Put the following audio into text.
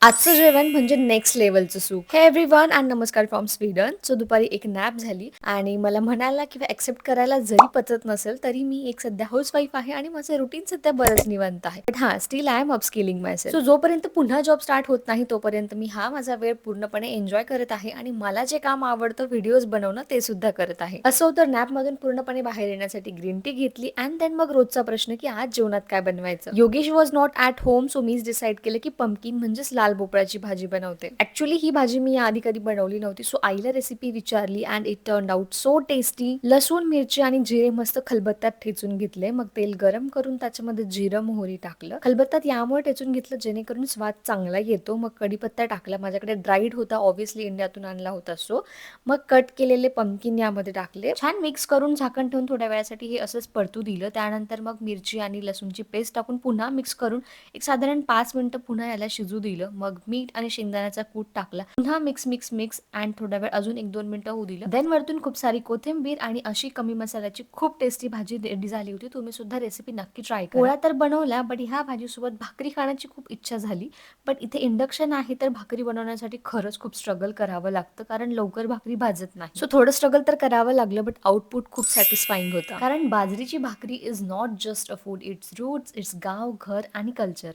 आजचं जेवण म्हणजे नेक्स्ट लेव्हलचं सूप. हे एव्हरीवन अँड नमस्कार फ्रॉम स्वीडन. सो दुपारी एक नॅप झाली आणि मला म्हणायला किंवा एक्सेप्ट करायला जरी पचत नसेल, तरी मी एक सध्या हाऊसवाईफ आहे आणि माझं रुटीन सध्या बरंच निवांत आहे. बट हां, still I am upskilling myself. So जोपर्यंत पुन्हा जॉब स्टार्ट होत नाही, तोपर्यंत मी हा माझा वेळ पूर्णपणे एन्जॉय करत आहे आणि मला जे काम आवडतं व्हिडिओज बनवणं ते सुद्धा करत आहे. असं होतं नॅपमधून पूर्णपणे बाहेर येण्यासाठी ग्रीन टी घेतली अँड देन मग रोजचा प्रश्न की आज जेवणात काय बनवायचं. Yogesh was not at home, so मीच डिसाईड केलं की पंपकिन म्हणजेच लाल भोपळ्याची भाजी बनवते. ऍक्च्युली ही भाजी मी आधी कधी बनवली नव्हती, सो आईला रेसिपी विचारली and it turn out so tasty. लसूण, मिरची आणि जिरे मस्त खलबत्त्यात ठेचून घेतले. मग तेल गरम करून त्याच्यामध्ये जिरं, मोहरी टाकलं. खलबत्त्यात यामुळे ठेचून घेतलं जेणेकरून स्वाद चांगला येतो. मग कढीपत्ता टाकला. माझ्याकडे ड्राईड होता, ऑब्व्हियसली इंडियातून आणला होता. सो मग कट केलेले पंपकिन यामध्ये टाकले. छान मिक्स करून झाकण ठेवून थोड्या वेळासाठी हे असंच परतू दिलं. त्यानंतर मग मिरची आणि लसूणची पेस्ट टाकून पुन्हा मिक्स करून एक साधारण 5 मिनिटं पुन्हा याला शिजू दिलं. मग मीठ आणि शेंगदाण्याचा कूट टाकला. पुन्हा मिक्स मिक्स मिक्स अँड थोडा वेळ अजून 1-2 मिनिटं होऊ दिलं. देन वरतून खूप सारी कोथिंबीर आणि अशी कमी मसाल्याची खूप टेस्टी भाजी रेडी झाली होती. तुम्ही सुद्धा रेसिपी नक्की ट्राय करा. पोळ्या तर बनवल्या, बट ह्या भाजीसोबत भाकरी खाण्याची खूप इच्छा झाली. बट इथे इंडक्शन आहे, तर भाकरी बनवण्यासाठी खरंच खूप स्ट्रगल करावं लागतं, कारण लवकर भाकरी भाजत नाही. सो थोडं स्ट्रगल तर करावं लागलं, बट आउटपुट खूप सॅटिस्फाईंग होता. कारण बाजरीची भाकरी is not just a food, it's roots, it's गाव, घर आणि कल्चर.